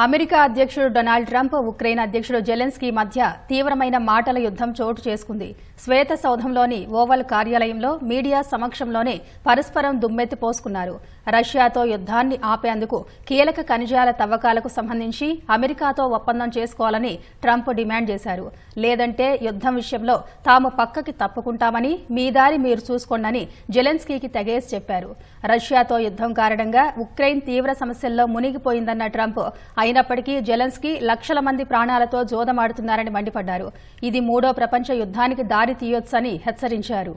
America అధ్యక్షుడు Donald Trump Ukraine అధ్యక్షుడు Zelensky మధ్య తీవ్రమైన మాటల యుద్దం చోటు చేసుకుంది. శ్వేత సౌధంలోని ఓవల్ కార్యాలయంలో మీడియా సమక్షంలోనే పరస్పరం దుమ్మెత్తి పోసుకున్నారు. రష్యాతో యుద్దాన్ని ఆపేందుకు కీలక ఖనిజాల తవ్వకాలకు సంబంధించి అమెరికాతో ఒప్పందం చేసుకోవాలని ట్రంప్ డిమాండ్ చేశారు. లేదంటే యుద్దం విషయంలో తాము పక్కకి తప్పుకుంటామని, మీ దారి మీరు చూసుకోండని జెలెన్స్కీకి తెగేసి చెప్పారు. రష్యాతో యుద్దం కారణంగా ఉక్రెయిన్ తీవ్ర సమస్యల్లో మునిగిపోయిందన్న ట్రంప్ అయినప్పటికీ జెలెన్స్కీ లక్షల మంది ప్రాణాలతో జోదమాడుతున్నారని మండిపడ్డారు. ఇది మూడో ప్రపంచ యుద్దానికి దారి తీయొచ్చని హెచ్చరించారు.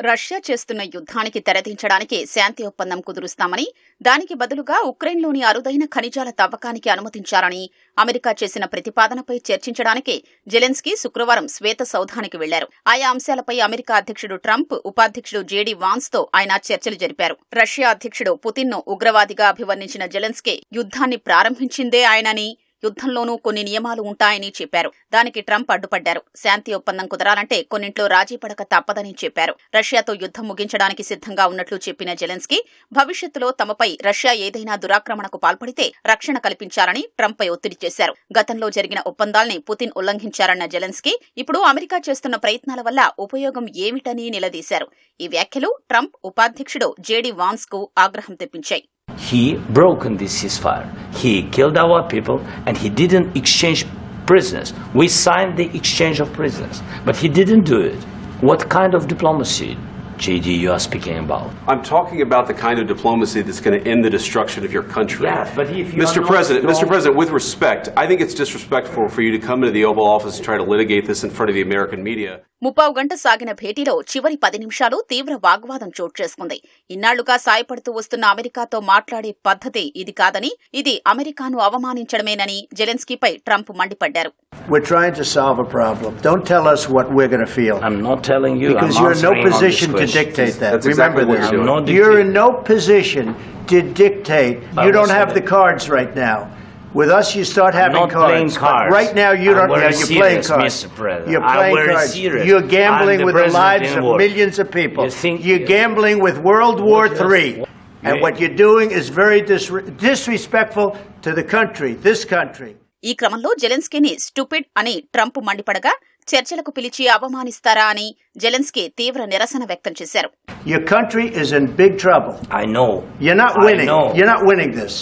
రష్యా చేస్తున్న యుద్దానికి తెరదించడానికి శాంతి ఒప్పందం కుదురుస్తామని, దానికి బదులుగా ఉక్రెయిన్లోని అరుదైన ఖనిజాల తవ్వకానికి అనుమతించాలని అమెరికా చేసిన ప్రతిపాదనపై చర్చించడానికి జెలెన్స్కీ శుక్రవారం శ్వేత సౌధానికి వెళ్లారు. ఆయా అంశాలపై అమెరికా అధ్యక్షుడు ట్రంప్, ఉపాధ్యక్షుడు జేడీ వాన్స్ తో ఆయన చర్చలు జరిపారు. రష్యా అధ్యక్షుడు పుతిన్ ను ఉగ్రవాదిగా అభివర్ణించిన జెలెన్స్కీ యుద్దాన్ని ప్రారంభించిందే ఆయనని, యుద్దంలోనూ కొన్ని నియమాలు ఉంటాయని చెప్పారు. దానికి ట్రంప్ అడ్డుపడ్డారు. శాంతి ఒప్పందం కుదరాలంటే కొన్నింట్లో రాజీ పడక తప్పదని చెప్పారు. రష్యాతో యుద్దం ముగించడానికి సిద్ధంగా ఉన్నట్లు చెప్పిన జెలెన్స్కీ భవిష్యత్తులో తమపై రష్యా ఏదైనా దురాక్రమణకు పాల్పడితే రక్షణ కల్పించాలని ట్రంప్పై ఒత్తిడి చేశారు. గతంలో జరిగిన ఒప్పందాల్ని పుతిన్ ఉల్లంఘించారన్న జెలెన్స్కీ ఇప్పుడు అమెరికా చేస్తున్న ప్రయత్నాల వల్ల ఉపయోగం ఏమిటని నిలదీశారు. ఈ వ్యాఖ్యలు ట్రంప్, ఉపాధ్యక్షుడు జేడీ వాన్స్ కు ఆగ్రహం తెప్పించాయి. He broken this ceasefire. He killed our people and he didn't exchange prisoners. We signed the exchange of prisoners, but he didn't do it. What kind of diplomacy, JD, you are speaking about? I'm talking about the kind of diplomacy that's going to end the destruction of your country. Yes, but if you Mr. President, with respect, I think it's disrespectful for you to come into the Oval Office and try to litigate this in front of the American media. 30 గంట సాగిన భేటీలో చివరి 10 నిమిషాలు తీవ్ర వాగ్వాదం చోటు చేసుకుంది. ఇన్నాళ్లుగా సాయపడుతూ వస్తున్న అమెరికాతో మాట్లాడే పద్ధతి ఇది కాదని, ఇది అమెరికాను అవమానించడమేనని జెలెన్స్కీపై ట్రంప్ మండిపడ్డారు. We're trying to solve a problem. Don't tell us what we're going to feel. I'm not telling you. Because you're in no position to dictate that. That's Remember exactly this. what you're doing. You're in no position to dictate. You don't have the cards right now. With us, you start having I'm not playing cards. Right now, you don't. You're playing serious, cards. Mr. President. You're playing cards. Serious. You're gambling with the lives of war. millions of people. You're gambling with World War III. And what you're doing is very disrespectful to the country, this country. ఈ క్రమంలో జెలెన్స్కీని stupid అని Trump మండిపడగా, చర్చలకు పిలిచి అవమానిస్తారా అని Zelensky తీవ్ర నిరసన వ్యక్తం చేశారు. Your country is in big trouble. I know. You're not winning. You're not winning this.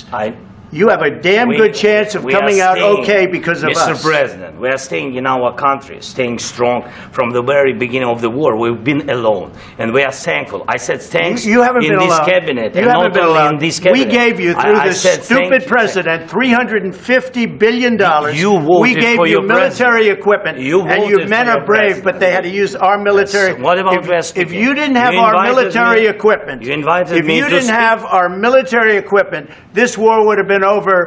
You have a damn good chance of coming out okay because of us. Mr. President, we are staying in our country, staying strong from the very beginning of the war. We've been alone, and we are thankful. I said thanks you haven't in been this alone. cabinet, you and haven't not been only alone. in this cabinet. We gave you, through this stupid president, $350 billion. You voted we gave for you your military equipment, and your men are brave, but they had to use our military. Yes. What about if you didn't have our military equipment, if you didn't have our military equipment, this war would have been over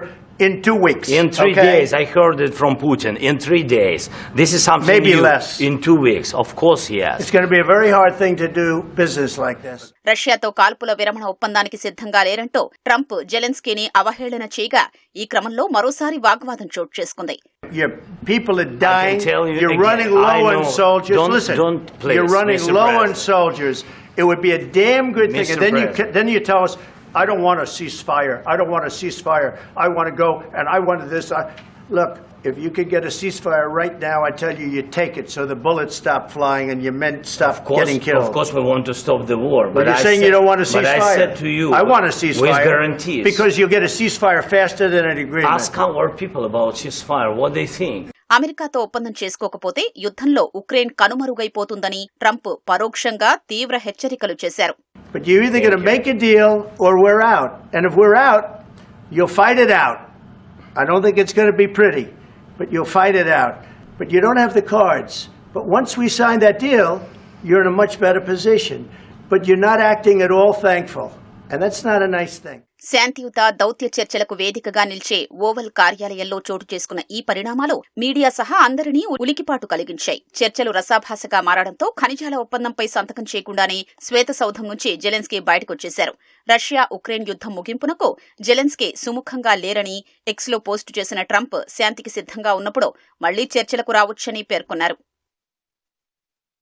in 2 weeks. In 3 days, I heard it from Putin. In 3 days, this is something maybe new. Less. In 2 weeks, of course, yes. It's going to be a very hard thing to do business like this. రష్యాతో కాల్పుల విరమణ ఒప్పందానికి సిద్ధంగా లేరంటూ Trump జెలెన్స్కీని అవహేళన చేయగా, ఈ క్రమంలో మరోసారి వాగ్వాదం చోటు చేసుకుంది. Your people are dying. You're again, running low on soldiers. Listen, you're running Mr. low President. on soldiers. It would be a damn good thing. Mr. And then you tell us, I don't want a ceasefire. I don't want a ceasefire. I want to go, and I wanted this. Look, if you could get a ceasefire right now, I tell you, you take it so the bullets stop flying and your men stop getting killed. Of course, we want to stop the war. But you're saying you don't want a ceasefire. But I said to you, I want a ceasefire. With guarantees. Because you'll get a ceasefire faster than an agreement. Ask our people about ceasefire, what they think. అమెరికాతో ఒప్పందం చేసుకోకపోతే యుద్ధంలో Ukraine కనుమరుగైపోతుందని Trump పరోక్షంగా తీవ్ర హెచ్చరికలు చేశారు. But you're either going to make a deal or we're out. And if we're out, you'll fight it out. I don't think it's going to be pretty, but you'll fight it out. But you don't have the cards. But once we sign that deal, you're in a much better position. But you're not acting at all thankful. And that's not a nice thing. శాంతియుత దౌత్య చర్చలకు వేదికగా నిలిచే oval కార్యాలయంలో చోటు చేసుకున్న ఈ పరిణామాలు మీడియా సహా అందరినీ ఉలికిపాటు కలిగించాయి. చర్చలు రసాభాసగా మారడంతో ఖనిజాల ఒప్పందంపై సంతకం చేయకుండానే శ్వేత సౌధం నుంచి జెలెన్స్కీ బయటకొచ్చేశారు. రష్యా ఉక్రెయిన్ యుద్దం ముగింపునకు జెలెన్స్కీ సుముఖంగా లేరని ఎక్స్లో పోస్టు చేసిన ట్రంప్ శాంతికి సిద్ధంగా ఉన్నప్పుడు మళ్లీ చర్చలకు రావొచ్చని పేర్కొన్నారు.